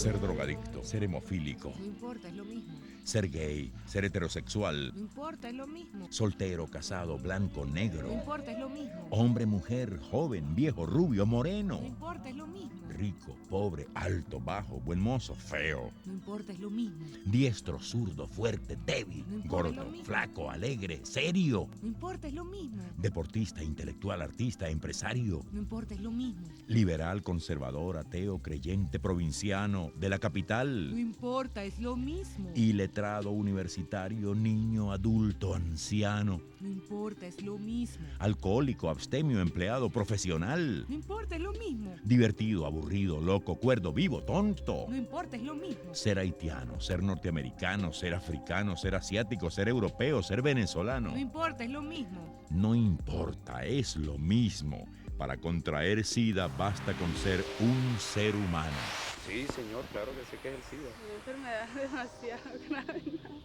Ser drogadicto, ser hemofílico. No importa, es lo mismo. Ser gay, ser heterosexual. No importa, es lo mismo. Soltero, casado, blanco, negro. No importa, es lo mismo. Hombre, mujer, joven, viejo, rubio, moreno. No importa, es lo mismo. Rico, pobre, alto, bajo, buen mozo, feo. No importa, es lo mismo. Diestro, zurdo, fuerte, débil. No importa, es Gordo, lo mismo. flaco, alegre, serio. No importa, es lo mismo. Deportista, intelectual, artista, empresario. No importa, es lo mismo. Liberal, conservador, ateo, creyente, provinciano, de la No capital. importa, es lo mismo. Iletrado, universitario, niño, adulto, anciano. No importa, es lo mismo. Alcohólico, abstemio, empleado, profesional. No importa, es lo mismo. Divertido, aburrido, loco, cuerdo, vivo, tonto. No importa, es lo mismo. Ser haitiano, ser norteamericano, ser africano, ser asiático, ser europeo, ser venezolano. No importa, es lo mismo. No importa, es lo mismo. Para contraer SIDA basta con ser un ser humano. Sí, señor, claro que sé que es el SIDA. Una enfermedad demasiado grave.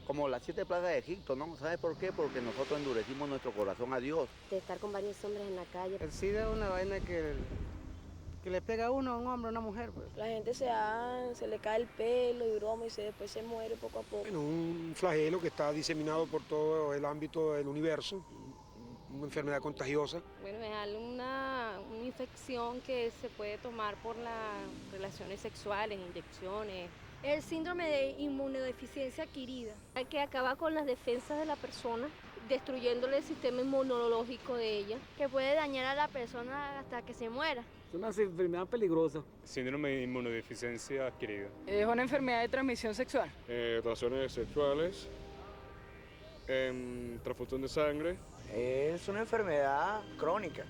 Como las 7 plagas de Egipto, ¿no? ¿Sabes por qué? Porque nosotros endurecimos nuestro corazón a Dios. De estar con varios hombres en la calle. El SIDA es una vaina que le pega a uno, a un hombre, a una mujer. Pues. La gente se le cae el pelo y broma y después se muere poco a poco. Bueno, un flagelo que está diseminado por todo el ámbito del universo, una enfermedad contagiosa. Bueno, es una infección que se puede tomar por las relaciones sexuales, inyecciones. El síndrome de inmunodeficiencia adquirida, que acaba con las defensas de la persona, destruyéndole el sistema inmunológico de ella, que puede dañar a la persona hasta que se muera. Es una enfermedad peligrosa. Síndrome de inmunodeficiencia adquirida. Es una enfermedad de transmisión sexual. Relaciones sexuales, transfusión de sangre. Es una enfermedad crónica.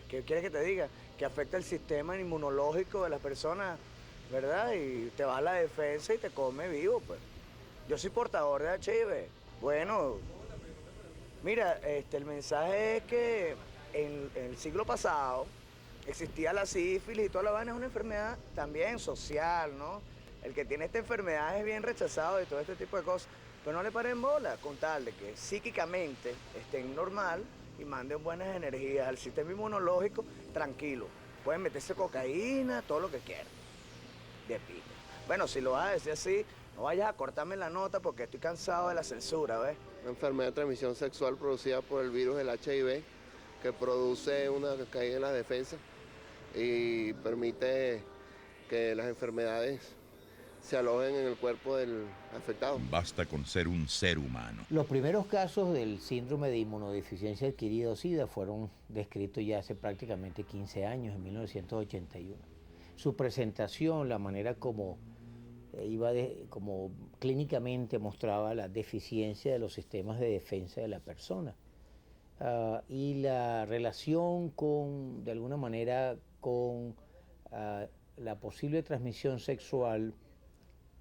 ¿Qué quieres que te diga? Que afecta el sistema inmunológico de las personas, ¿verdad? Y te baja la defensa y te come vivo, pues. Yo soy portador de HIV. Bueno, mira, el mensaje es que en el siglo pasado existía la sífilis y toda la vaina. Es una enfermedad también social, ¿no? El que tiene esta enfermedad es bien rechazado y todo este tipo de cosas. Pero no le paren bola, con tal de que psíquicamente estén normal y manden buenas energías al sistema inmunológico, tranquilo. Pueden meterse cocaína, todo lo que quieran. De pico. Bueno, si lo vas a decir así, no vayas a cortarme la nota porque estoy cansado de la censura, ¿ves? Una enfermedad de transmisión sexual producida por el virus del HIV que produce una caída en las defensas y permite que las enfermedades se alojen en el cuerpo del afectado. Basta con ser un ser humano. Los primeros casos del síndrome de inmunodeficiencia adquirida o SIDA fueron descritos ya hace prácticamente 15 años, en 1981. Su presentación, la manera como como clínicamente mostraba la deficiencia de los sistemas de defensa de la persona y la relación de alguna manera, con la posible transmisión sexual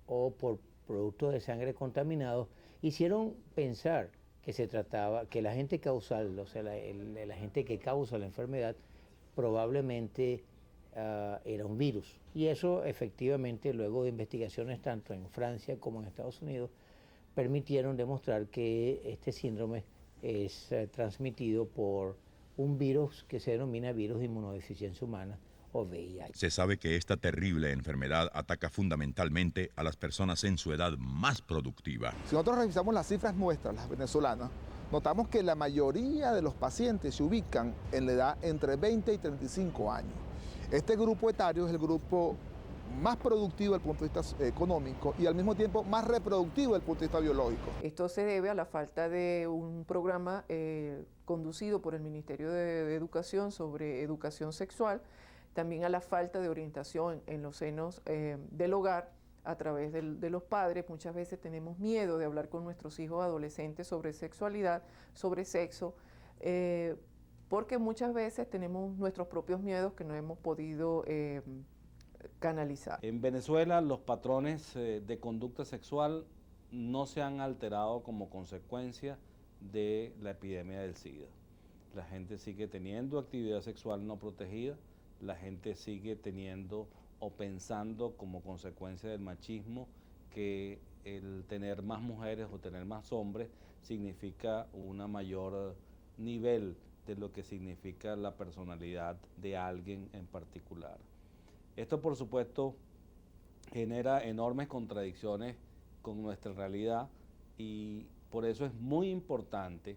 o por productos de sangre contaminados, hicieron pensar que se trataba, que el agente causal, o sea, el agente que causa la enfermedad, probablemente era un virus. Y eso efectivamente, luego de investigaciones tanto en Francia como en Estados Unidos, permitieron demostrar que este síndrome es transmitido por un virus que se denomina virus de inmunodeficiencia humana, o VIH. Se sabe que esta terrible enfermedad ataca fundamentalmente a las personas en su edad más productiva. Si nosotros revisamos las cifras nuestras, las venezolanas, notamos que la mayoría de los pacientes se ubican en la edad entre 20 y 35 años. Este grupo etario es el grupo más productivo desde el punto de vista económico y al mismo tiempo más reproductivo desde el punto de vista biológico. Esto se debe a la falta de un programa conducido por el Ministerio de Educación sobre educación sexual, también a la falta de orientación en los senos del hogar a través de los padres. Muchas veces tenemos miedo de hablar con nuestros hijos adolescentes sobre sexualidad, sobre sexo, porque muchas veces tenemos nuestros propios miedos que no hemos podido canalizar. En Venezuela los patrones de conducta sexual no se han alterado como consecuencia de la epidemia del SIDA. La gente sigue teniendo actividad sexual no protegida, la gente sigue teniendo o pensando como consecuencia del machismo que el tener más mujeres o tener más hombres significa un mayor nivel de lo que significa la personalidad de alguien en particular. Esto, por supuesto, genera enormes contradicciones con nuestra realidad y por eso es muy importante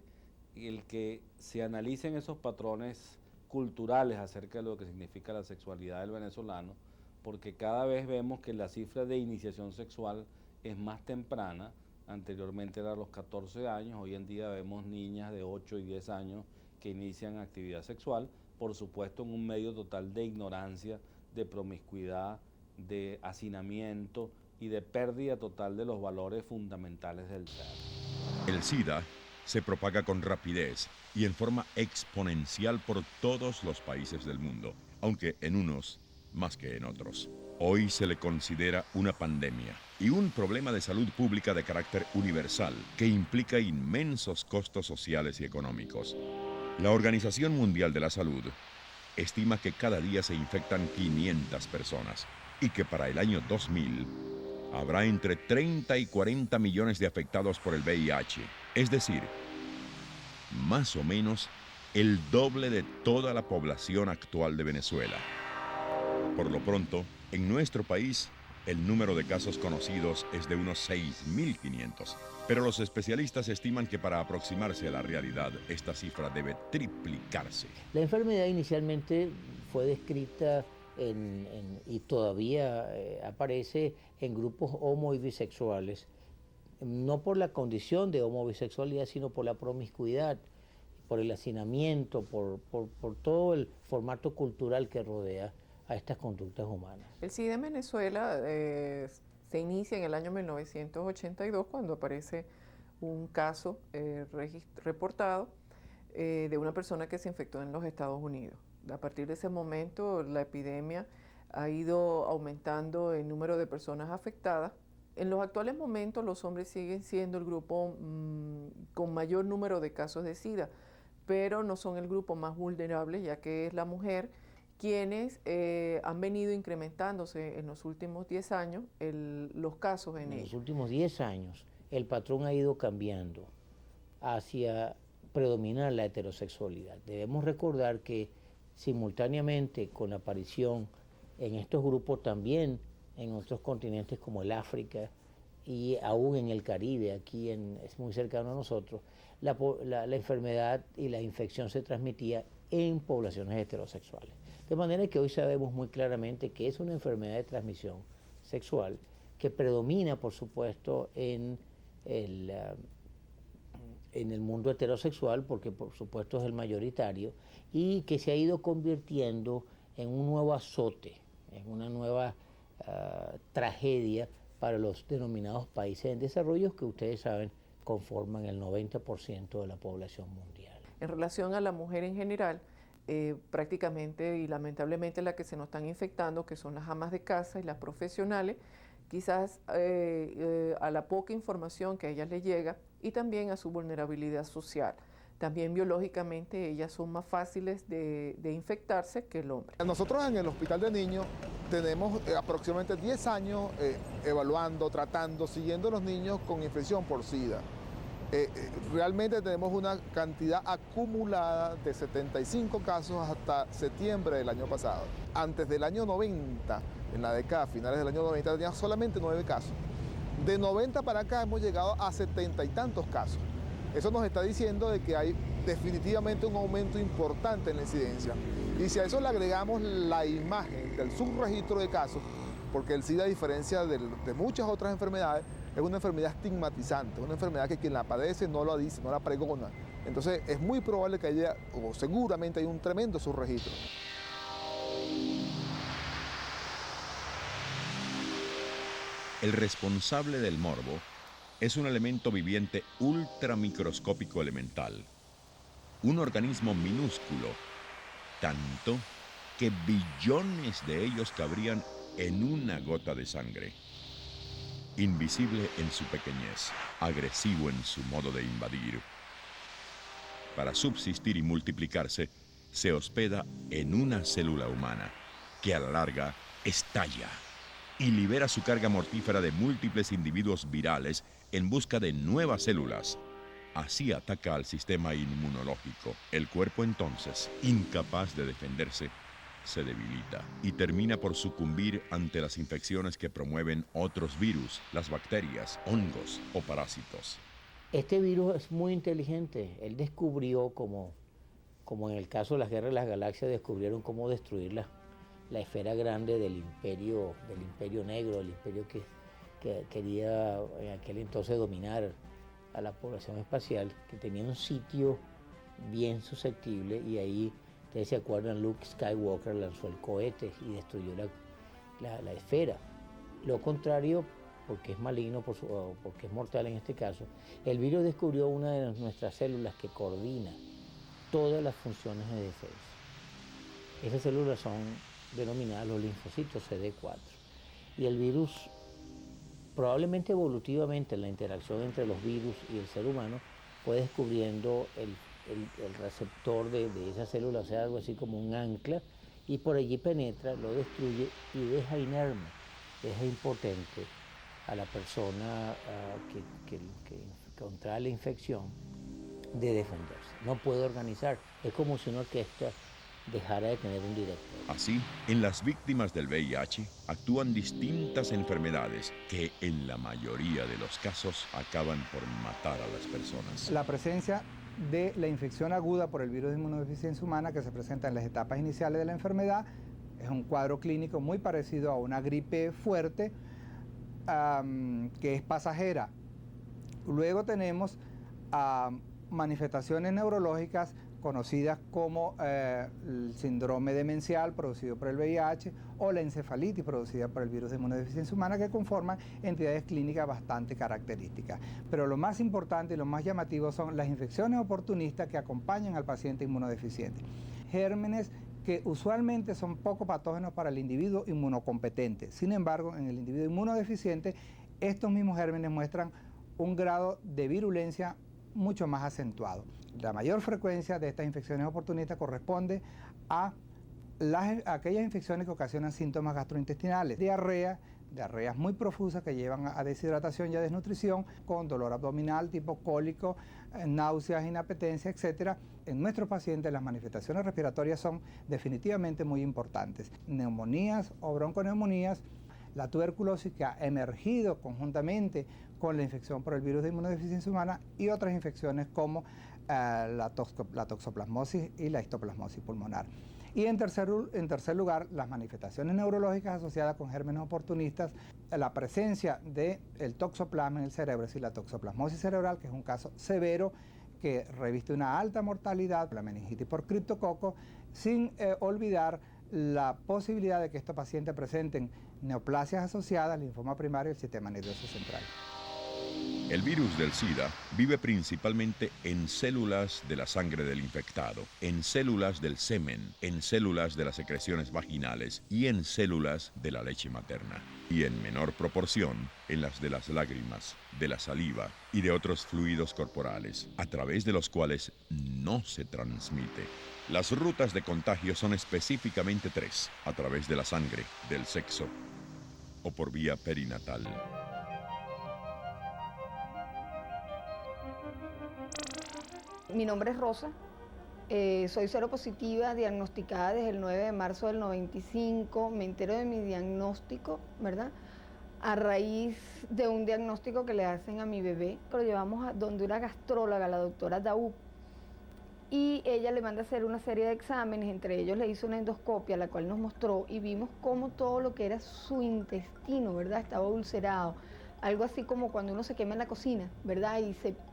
el que se analicen esos patrones culturales acerca de lo que significa la sexualidad del venezolano, porque cada vez vemos que la cifra de iniciación sexual es más temprana. Anteriormente era a los 14 años, hoy en día vemos niñas de 8 y 10 años que inician actividad sexual, por supuesto en un medio total de ignorancia, de promiscuidad, de hacinamiento y de pérdida total de los valores fundamentales del ser. El SIDA se propaga con rapidez y en forma exponencial por todos los países del mundo, aunque en unos más que en otros. Hoy se le considera una pandemia y un problema de salud pública de carácter universal que implica inmensos costos sociales y económicos. La Organización Mundial de la Salud estima que cada día se infectan 500 personas y que para el año 2000 habrá entre 30 y 40 millones de afectados por el VIH, es decir, más o menos el doble de toda la población actual de Venezuela. Por lo pronto, en nuestro país, el número de casos conocidos es de unos 6.500, pero los especialistas estiman que para aproximarse a la realidad, esta cifra debe triplicarse. La enfermedad inicialmente fue descrita y todavía aparece en grupos homo y bisexuales, no por la condición de homo bisexualidad, sino por la promiscuidad, por el hacinamiento, por todo el formato cultural que rodea a estas conductas humanas. El SIDA en Venezuela se inicia en el año 1982 cuando aparece un caso reportado de una persona que se infectó en los Estados Unidos. A partir de ese momento la epidemia ha ido aumentando el número de personas afectadas. En los actuales momentos los hombres siguen siendo el grupo con mayor número de casos de SIDA, pero no son el grupo más vulnerable, ya que es la mujer quienes han venido incrementándose en los últimos 10 años los casos en ellos. En los últimos 10 años el patrón ha ido cambiando hacia predominar la heterosexualidad. Debemos recordar que simultáneamente con la aparición en estos grupos también en otros continentes como el África y aún en el Caribe, aquí es muy cercano a nosotros, la enfermedad y la infección se transmitía en poblaciones heterosexuales. De manera que hoy sabemos muy claramente que es una enfermedad de transmisión sexual que predomina, por supuesto, en el mundo heterosexual, porque por supuesto es el mayoritario, y que se ha ido convirtiendo en un nuevo azote, en una nueva tragedia para los denominados países en desarrollo, que ustedes saben conforman el 90% de la población mundial. En relación a la mujer en general, prácticamente y lamentablemente las que se nos están infectando, que son las amas de casa y las profesionales, quizás a la poca información que a ellas les llega y también a su vulnerabilidad social. También biológicamente ellas son más fáciles de infectarse que el hombre. Nosotros en el Hospital de Niños tenemos aproximadamente 10 años evaluando, tratando, siguiendo a los niños con infección por SIDA. Realmente tenemos una cantidad acumulada de 75 casos hasta septiembre del año pasado. Antes del año 90, en la década, finales del año 90, teníamos solamente 9 casos. De 90 para acá hemos llegado a 70 y tantos casos. Eso nos está diciendo de que hay definitivamente un aumento importante en la incidencia. Y si a eso le agregamos la imagen del subregistro de casos, porque el SIDA, a diferencia de muchas otras enfermedades, es una enfermedad estigmatizante, una enfermedad que quien la padece no la dice, no la pregona. Entonces es muy probable que haya, o seguramente hay un tremendo subregistro. El responsable del morbo es un elemento viviente ultramicroscópico elemental, un organismo minúsculo, tanto que billones de ellos cabrían en una gota de sangre. Invisible en su pequeñez, agresivo en su modo de invadir. Para subsistir y multiplicarse, se hospeda en una célula humana, que a la larga estalla y libera su carga mortífera de múltiples individuos virales en busca de nuevas células. Así ataca al sistema inmunológico. El cuerpo entonces, incapaz de defenderse, se debilita y termina por sucumbir ante las infecciones que promueven otros virus, las bacterias, hongos o parásitos. Este virus es muy inteligente. Él descubrió, como en el caso de las guerras de las galaxias, descubrieron cómo destruir la esfera grande del imperio negro, el imperio que quería en aquel entonces dominar a la población espacial, que tenía un sitio bien susceptible, y ahí, ustedes se acuerdan, Luke Skywalker lanzó el cohete y destruyó la esfera. Lo contrario, porque es maligno, porque es mortal en este caso, el virus descubrió una de nuestras células que coordina todas las funciones de defensa. Esas células son denominadas los linfocitos CD4. Y el virus, probablemente evolutivamente, en la interacción entre los virus y el ser humano, fue descubriendo el receptor de esa célula, o sea, algo así como un ancla, y por allí penetra, lo destruye y deja inerme, deja impotente a la persona que contrae la infección de defenderse. No puede organizar. Es como si una orquesta dejara de tener un director. Así, en las víctimas del VIH actúan distintas enfermedades que en la mayoría de los casos acaban por matar a las personas. La presencia de la infección aguda por el virus de inmunodeficiencia humana, que se presenta en las etapas iniciales de la enfermedad, es un cuadro clínico muy parecido a una gripe fuerte, que es pasajera. Luego tenemos manifestaciones neurológicas conocidas como el síndrome demencial producido por el VIH o la encefalitis producida por el virus de inmunodeficiencia humana, que conforman entidades clínicas bastante características. Pero lo más importante y lo más llamativo son las infecciones oportunistas que acompañan al paciente inmunodeficiente. Gérmenes que usualmente son poco patógenos para el individuo inmunocompetente. Sin embargo, en el individuo inmunodeficiente, estos mismos gérmenes muestran un grado de virulencia mucho más acentuado. La mayor frecuencia de estas infecciones oportunistas corresponde a aquellas infecciones que ocasionan síntomas gastrointestinales, diarreas muy profusas que llevan a deshidratación y a desnutrición, con dolor abdominal tipo cólico, náuseas, inapetencia, etc. En nuestros pacientes las manifestaciones respiratorias son definitivamente muy importantes. Neumonías o bronconeumonías, la tuberculosis que ha emergido conjuntamente con la infección por el virus de inmunodeficiencia humana, y otras infecciones como la toxoplasmosis y la histoplasmosis pulmonar. Y en tercer lugar, las manifestaciones neurológicas asociadas con gérmenes oportunistas, la presencia del toxoplasma en el cerebro, es decir, la toxoplasmosis cerebral, que es un caso severo que reviste una alta mortalidad, la meningitis por criptococo, sin olvidar la posibilidad de que estos pacientes presenten neoplasias asociadas, linfoma primario y el sistema nervioso central. El virus del SIDA vive principalmente en células de la sangre del infectado, en células del semen, en células de las secreciones vaginales y en células de la leche materna. Y en menor proporción en las de las lágrimas, de la saliva y de otros fluidos corporales, a través de los cuales no se transmite. Las rutas de contagio son específicamente 3, a través de la sangre, del sexo o por vía perinatal. Mi nombre es Rosa, soy seropositiva, diagnosticada desde el 9 de marzo del 95, me entero de mi diagnóstico, ¿verdad? A raíz de un diagnóstico que le hacen a mi bebé, lo llevamos a donde una gastróloga, la doctora Daú, y ella le manda a hacer una serie de exámenes, entre ellos le hizo una endoscopia, la cual nos mostró, y vimos cómo todo lo que era su intestino, ¿verdad? Estaba ulcerado. Algo así como cuando uno se quema en la cocina, ¿verdad?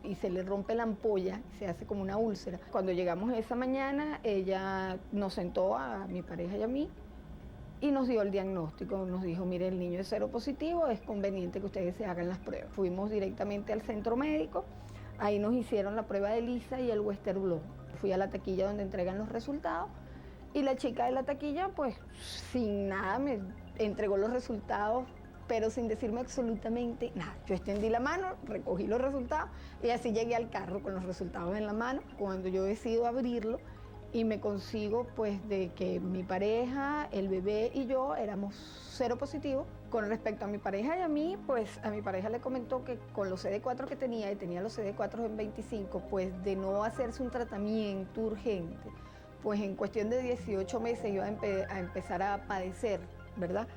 Y se le rompe la ampolla, y se hace como una úlcera. Cuando llegamos esa mañana, ella nos sentó a mi pareja y a mí y nos dio el diagnóstico. Nos dijo, mire, el niño es seropositivo, es conveniente que ustedes se hagan las pruebas. Fuimos directamente al centro médico, ahí nos hicieron la prueba de ELISA y el Western Blot. Fui a la taquilla donde entregan los resultados y la chica de la taquilla, pues sin nada, me entregó los resultados, pero sin decirme absolutamente nada. Yo extendí la mano, recogí los resultados y así llegué al carro con los resultados en la mano. Cuando yo decido abrirlo y me consigo pues de que mi pareja, el bebé y yo éramos seropositivos. Con respecto a mi pareja y a mí, pues a mi pareja le comentó que con los CD4 que tenía, y tenía los CD4 en 25, pues de no hacerse un tratamiento urgente, pues en cuestión de 18 meses iba a empezar a padecer, ¿verdad?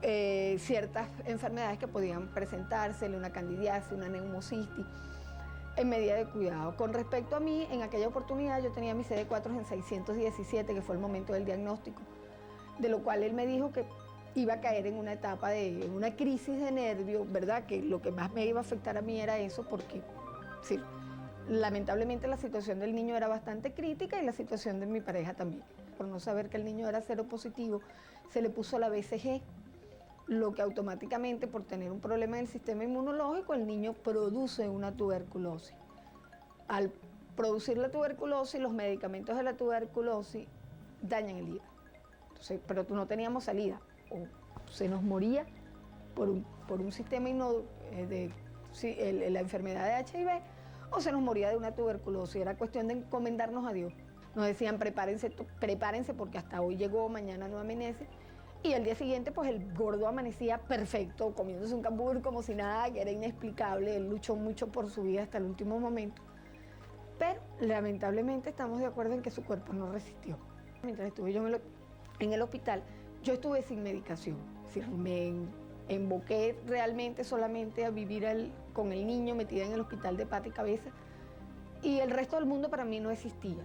Ciertas enfermedades que podían presentársele, una candidiasis, una neumocistis, en medida de cuidado. Con respecto a mí, en aquella oportunidad yo tenía mi CD4 en 617, que fue el momento del diagnóstico, de lo cual él me dijo que iba a caer en una etapa de una crisis de nervio, ¿verdad? Que lo que más me iba a afectar a mí era eso, porque sí, lamentablemente la situación del niño era bastante crítica y la situación de mi pareja también. Por no saber que el niño era seropositivo, se le puso la BCG, lo que automáticamente, por tener un problema del sistema inmunológico, el niño produce una tuberculosis. Al producir la tuberculosis, los medicamentos de la tuberculosis dañan el hígado. Entonces, pero no teníamos salida. O se nos moría por un sistema la enfermedad de HIV, o se nos moría de una tuberculosis. Era cuestión de encomendarnos a Dios. Nos decían, prepárense porque hasta hoy llegó, mañana no amanece. Y al día siguiente, pues el gordo amanecía perfecto, comiéndose un cambur como si nada, que era inexplicable. Él luchó mucho por su vida hasta el último momento. Pero, lamentablemente, estamos de acuerdo en que su cuerpo no resistió. Mientras estuve yo en el hospital, yo estuve sin medicación. Es decir, me emboqué realmente solamente a vivir con el niño metida en el hospital de pata y cabeza. Y el resto del mundo para mí no existía.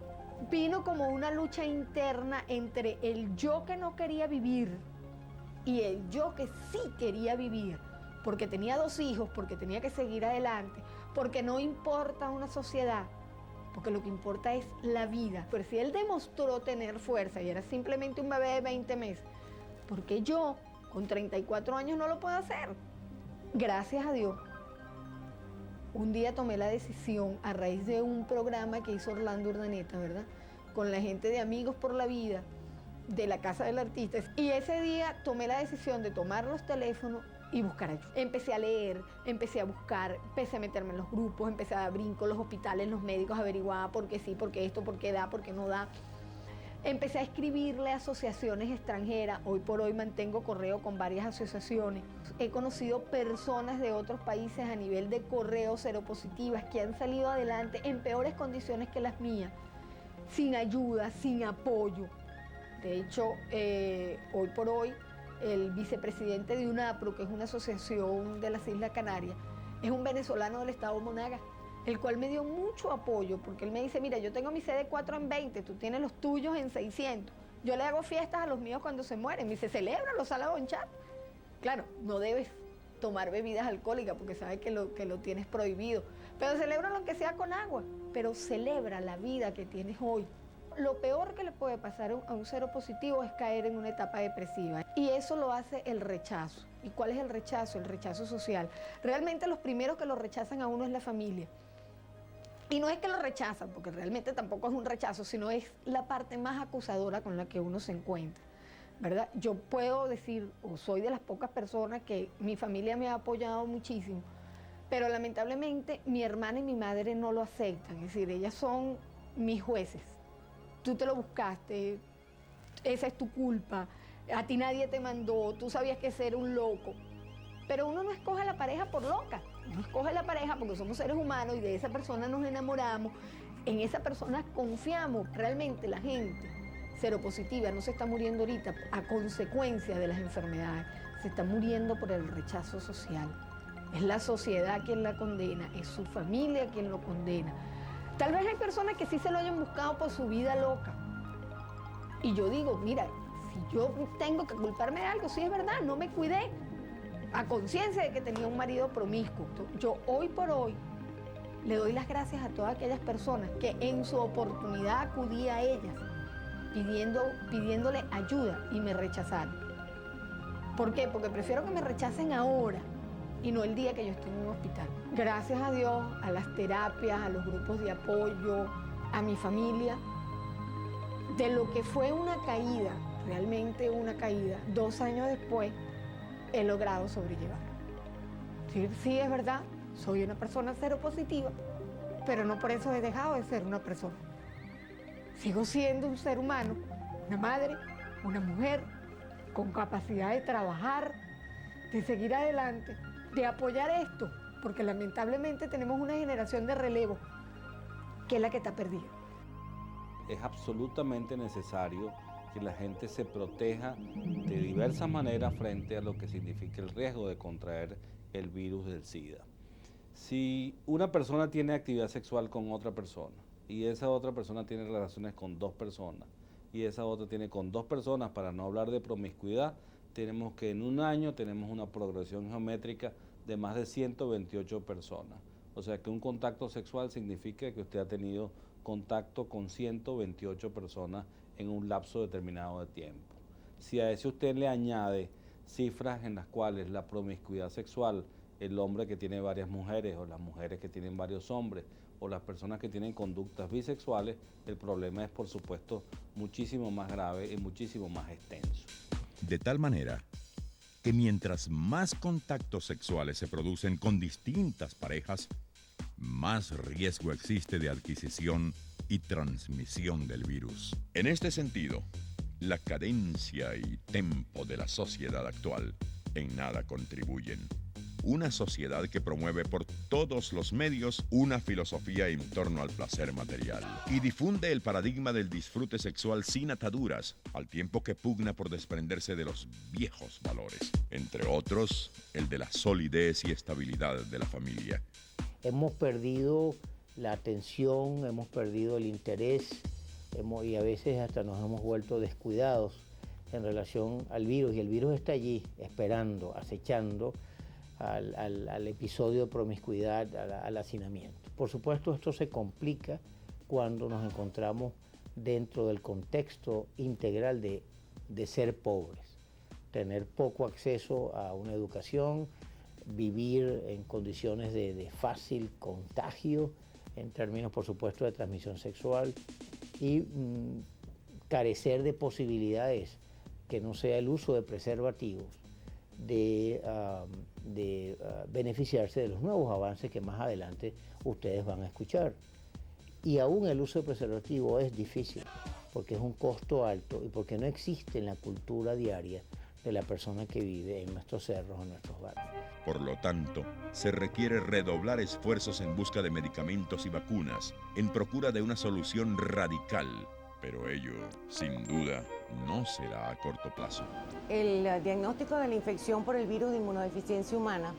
Vino como una lucha interna entre el yo que no quería vivir y el yo que sí quería vivir, porque tenía 2 hijos, porque tenía que seguir adelante, porque no importa una sociedad, porque lo que importa es la vida. Pero si él demostró tener fuerza y era simplemente un bebé de 20 meses, ¿por qué yo, con 34 años, no lo puedo hacer? Gracias a Dios. Un día tomé la decisión, a raíz de un programa que hizo Orlando Urdaneta, ¿verdad? Con la gente de Amigos por la Vida, de la Casa del Artista. Y ese día tomé la decisión de tomar los teléfonos y buscar ayuda. Empecé a leer, empecé a buscar, empecé a meterme en los grupos, empecé a dar brinco, los hospitales, los médicos, averiguaba por qué sí, por qué esto, por qué da, por qué no da. Empecé a escribirle a asociaciones extranjeras. Hoy por hoy mantengo correo con varias asociaciones. He conocido personas de otros países a nivel de correo seropositivas que han salido adelante en peores condiciones que las mías, sin ayuda, sin apoyo. De hecho, hoy por hoy, el vicepresidente de UNAPRO, que es una asociación de las Islas Canarias, es un venezolano del estado Monagas, el cual me dio mucho apoyo, porque él me dice, mira, yo tengo mi CD4 en 20, tú tienes los tuyos en 600. Yo le hago fiestas a los míos cuando se mueren. Me dice, celébralo, sal a bonchar. Claro, no debes tomar bebidas alcohólicas porque sabes que lo tienes prohibido. Pero celébralo aunque sea con agua. Pero celebra la vida que tienes hoy. Lo peor que le puede pasar a un seropositivo es caer en una etapa depresiva. Y eso lo hace el rechazo. ¿Y cuál es el rechazo? El rechazo social. Realmente los primeros que lo rechazan a uno es la familia. Y no es que lo rechazan, porque realmente tampoco es un rechazo, sino es la parte más acusadora con la que uno se encuentra, ¿verdad? Yo puedo decir, o soy de las pocas personas que mi familia me ha apoyado muchísimo, pero lamentablemente mi hermana y mi madre no lo aceptan, es decir, ellas son mis jueces. Tú te lo buscaste, esa es tu culpa, a ti nadie te mandó, tú sabías que ese era un loco. Pero uno no escoge a la pareja por loca, uno escoge a la pareja porque somos seres humanos y de esa persona nos enamoramos, en esa persona confiamos. Realmente la gente seropositiva no se está muriendo ahorita a consecuencia de las enfermedades, se está muriendo por el rechazo social. Es la sociedad quien la condena, es su familia quien lo condena. Tal vez hay personas que sí se lo hayan buscado por su vida loca. Y yo digo, mira, si yo tengo que culparme de algo, sí es verdad, no me cuidé, a conciencia de que tenía un marido promiscuo. Yo hoy por hoy le doy las gracias a todas aquellas personas que en su oportunidad acudí a ellas pidiéndole ayuda y me rechazaron. ¿Por qué? Porque prefiero que me rechacen ahora y no el día que yo estoy en un hospital. Gracias a Dios, a las terapias, a los grupos de apoyo, a mi familia, de lo que fue una caída, realmente una caída, 2 años después, he logrado sobrellevar. Sí, es verdad, soy una persona seropositiva, pero no por eso he dejado de ser una persona. Sigo siendo un ser humano, una madre, una mujer, con capacidad de trabajar, de seguir adelante, de apoyar esto, porque lamentablemente tenemos una generación de relevo que es la que está perdida. es absolutamente necesario que la gente se proteja de diversas maneras frente a lo que significa el riesgo de contraer el virus del SIDA. Si una persona tiene actividad sexual con otra persona y esa otra persona tiene relaciones con 2 personas y esa otra tiene con 2 personas, para no hablar de promiscuidad, tenemos que en un año tenemos una progresión geométrica de más de 128 personas. O sea que un contacto sexual significa que usted ha tenido contacto con 128 personas en un lapso determinado de tiempo. Si a eso usted le añade cifras en las cuales la promiscuidad sexual, el hombre que tiene varias mujeres o las mujeres que tienen varios hombres o las personas que tienen conductas bisexuales, el problema es por supuesto muchísimo más grave y muchísimo más extenso. De tal manera que mientras más contactos sexuales se producen con distintas parejas, más riesgo existe de adquisición y transmisión del virus. En este sentido, la cadencia y tempo de la sociedad actual en nada contribuyen. Una sociedad que promueve por todos los medios una filosofía en torno al placer material y difunde el paradigma del disfrute sexual sin ataduras, al tiempo que pugna por desprenderse de los viejos valores, entre otros, el de la solidez y estabilidad de la familia. Hemos perdido la atención, hemos perdido el interés y a veces hasta nos hemos vuelto descuidados en relación al virus, y el virus está allí esperando, acechando al episodio de promiscuidad, al hacinamiento. Por supuesto, esto se complica cuando nos encontramos dentro del contexto integral de ser pobres, tener poco acceso a una educación, vivir en condiciones de fácil contagio, en términos, por supuesto, de transmisión sexual, y carecer de posibilidades que no sea el uso de preservativos, de beneficiarse de los nuevos avances que más adelante ustedes van a escuchar. Y aún el uso de preservativo es difícil, porque es un costo alto y porque no existe en la cultura diaria de la persona que vive en nuestros cerros o nuestros barrios. Por lo tanto, se requiere redoblar esfuerzos en busca de medicamentos y vacunas, en procura de una solución radical, pero ello, sin duda, no será a corto plazo. El diagnóstico de la infección por el virus de inmunodeficiencia humana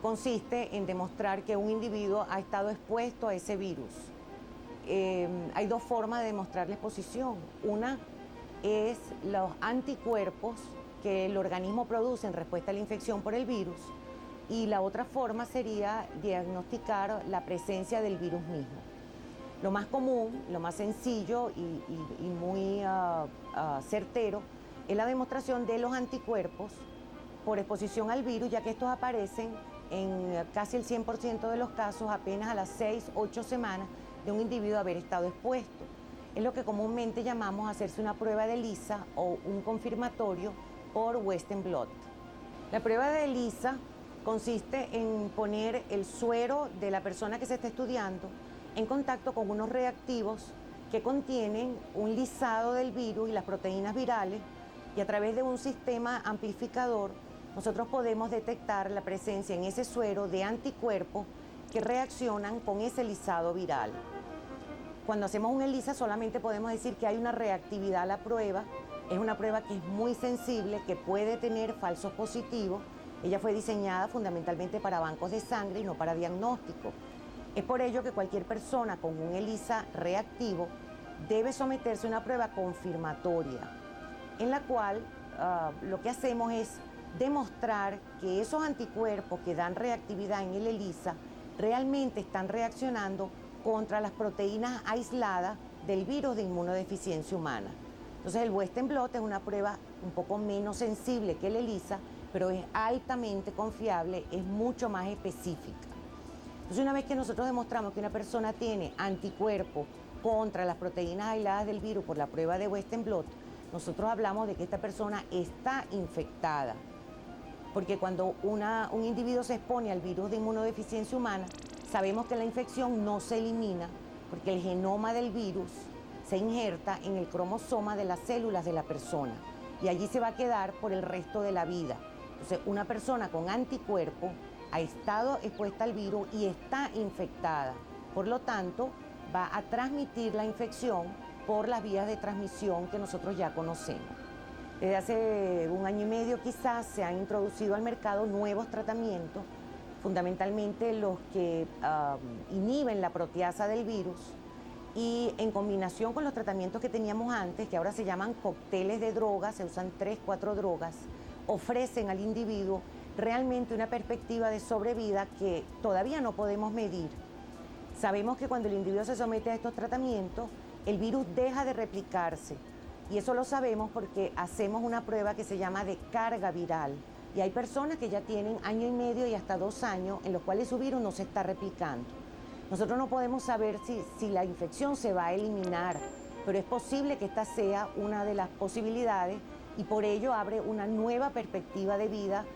consiste en demostrar que un individuo ha estado expuesto a ese virus. Hay 2 formas de demostrar la exposición. Una es los anticuerpos que el organismo produce en respuesta a la infección por el virus, y la otra forma sería diagnosticar la presencia del virus mismo. Lo más común, lo más sencillo y muy certero es la demostración de los anticuerpos por exposición al virus, ya que estos aparecen en casi el 100% de los casos apenas a las 6-8 semanas de un individuo haber estado expuesto. Es lo que comúnmente llamamos hacerse una prueba de ELISA o un confirmatorio por Western blot. La prueba de ELISA consiste en poner el suero de la persona que se está estudiando en contacto con unos reactivos que contienen un lisado del virus y las proteínas virales, y a través de un sistema amplificador nosotros podemos detectar la presencia en ese suero de anticuerpos que reaccionan con ese lisado viral. Cuando hacemos un ELISA solamente podemos decir que hay una reactividad a la prueba. Es una prueba que es muy sensible, que puede tener falsos positivos. Ella fue diseñada fundamentalmente para bancos de sangre y no para diagnóstico. Es por ello que cualquier persona con un ELISA reactivo debe someterse a una prueba confirmatoria, en la cual lo que hacemos es demostrar que esos anticuerpos que dan reactividad en el ELISA realmente están reaccionando contra las proteínas aisladas del virus de inmunodeficiencia humana. Entonces el Western blot es una prueba un poco menos sensible que el ELISA, pero es altamente confiable, es mucho más específica. Entonces una vez que nosotros demostramos que una persona tiene anticuerpos contra las proteínas aisladas del virus por la prueba de Western blot, nosotros hablamos de que esta persona está infectada. Porque cuando un individuo se expone al virus de inmunodeficiencia humana, sabemos que la infección no se elimina porque el genoma del virus se injerta en el cromosoma de las células de la persona y allí se va a quedar por el resto de la vida. Entonces, una persona con anticuerpo ha estado expuesta al virus y está infectada. Por lo tanto, va a transmitir la infección por las vías de transmisión que nosotros ya conocemos. Desde hace 1 año y medio quizás se han introducido al mercado nuevos tratamientos, fundamentalmente los que inhiben la proteasa del virus, y en combinación con los tratamientos que teníamos antes, que ahora se llaman cócteles de drogas, se usan 3, 4 drogas, ofrecen al individuo realmente una perspectiva de sobrevida que todavía no podemos medir. Sabemos que cuando el individuo se somete a estos tratamientos, el virus deja de replicarse, y eso lo sabemos porque hacemos una prueba que se llama de carga viral, y hay personas que ya tienen 1 año y medio y hasta 2 años en los cuales su virus no se está replicando. Nosotros no podemos saber si la infección se va a eliminar, pero es posible que esta sea una de las posibilidades y por ello abre una nueva perspectiva de vida.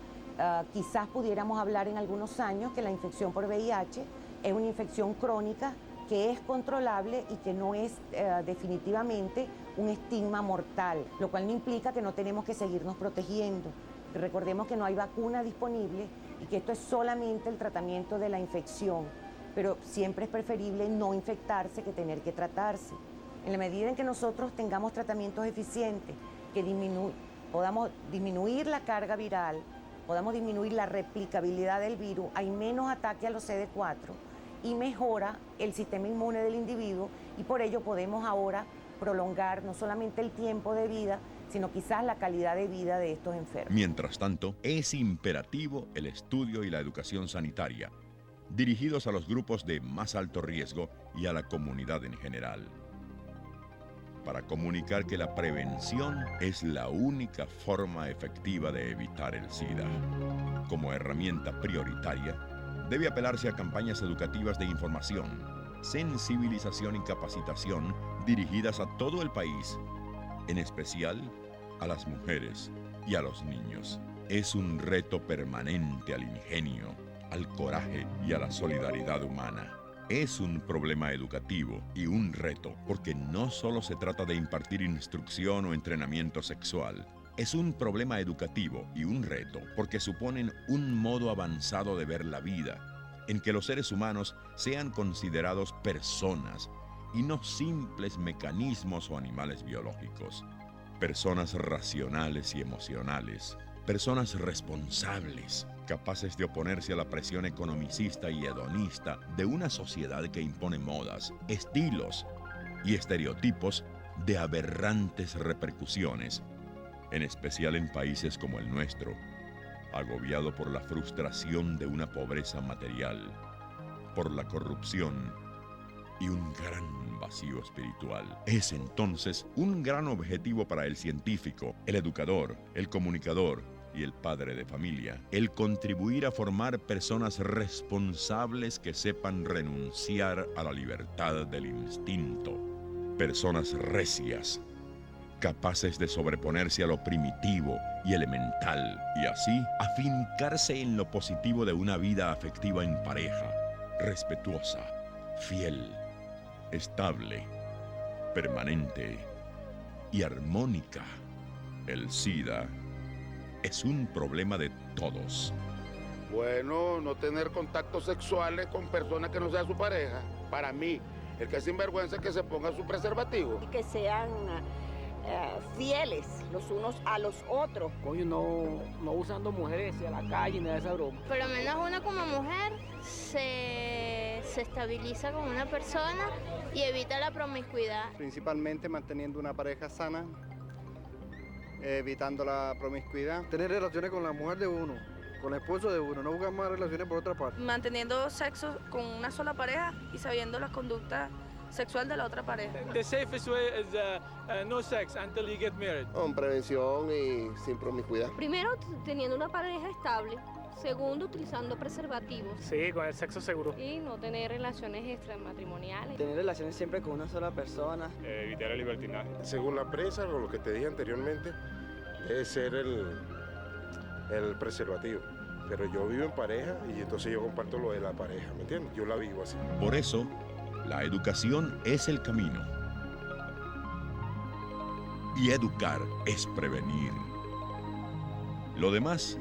Quizás pudiéramos hablar en algunos años que la infección por VIH es una infección crónica que es controlable y que no es definitivamente un estigma mortal, lo cual no implica que no tenemos que seguirnos protegiendo. Recordemos que no hay vacuna disponible y que esto es solamente el tratamiento de la infección, pero siempre es preferible no infectarse que tener que tratarse. En la medida en que nosotros tengamos tratamientos eficientes, que podamos disminuir la carga viral, podamos disminuir la replicabilidad del virus, hay menos ataque a los CD4 y mejora el sistema inmune del individuo, y por ello podemos ahora prolongar no solamente el tiempo de vida, sino quizás la calidad de vida de estos enfermos. Mientras tanto, es imperativo el estudio y la educación sanitaria, dirigidos a los grupos de más alto riesgo y a la comunidad en general, para comunicar que la prevención es la única forma efectiva de evitar el SIDA. Como herramienta prioritaria, debe apelarse a campañas educativas de información, sensibilización y capacitación dirigidas a todo el país, en especial a las mujeres y a los niños. Es un reto permanente al ingenio, al coraje y a la solidaridad humana. Es un problema educativo y un reto, porque no solo se trata de impartir instrucción o entrenamiento sexual. Es un problema educativo y un reto, porque suponen un modo avanzado de ver la vida, en que los seres humanos sean considerados personas y no simples mecanismos o animales biológicos. Personas racionales y emocionales, personas responsables, capaces de oponerse a la presión economicista y hedonista de una sociedad que impone modas, estilos y estereotipos de aberrantes repercusiones, en especial en países como el nuestro, agobiado por la frustración de una pobreza material, por la corrupción y un gran vacío espiritual. Es entonces un gran objetivo para el científico, el educador, el comunicador y el padre de familia, el contribuir a formar personas responsables que sepan renunciar a la libertad del instinto, personas recias, capaces de sobreponerse a lo primitivo y elemental, y así afincarse en lo positivo de una vida afectiva en pareja, respetuosa, fiel, estable, permanente y armónica. El SIDA es un problema de todos. Bueno, no tener contactos sexuales con personas que no sean su pareja. Para mí, el que es sinvergüenza es que se ponga su preservativo. Y que sean fieles los unos a los otros. Coño, no usando mujeres a la calle ni de esa broma. Por lo menos uno como mujer se estabiliza con una persona y evita la promiscuidad. Principalmente manteniendo una pareja sana, evitando la promiscuidad. Tener relaciones con la mujer de uno, con el esposo de uno, no buscar más relaciones por otra parte. Manteniendo sexo con una sola pareja y sabiendo las conductas sexual de la otra pareja. The safest way is no sex until you get married. Con prevención y sin promiscuidad. Primero, teniendo una pareja estable. Segundo, utilizando preservativos. Sí, con el sexo seguro. Y no tener relaciones extramatrimoniales. Tener relaciones siempre con una sola persona. Evitar el libertinaje. Según la prensa, o lo que te dije anteriormente, debe ser el preservativo. Pero yo vivo en pareja y entonces yo comparto lo de la pareja, ¿me entiendes? Yo la vivo así. Por eso, la educación es el camino. Y educar es prevenir. Lo demás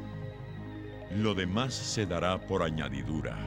se dará por añadidura.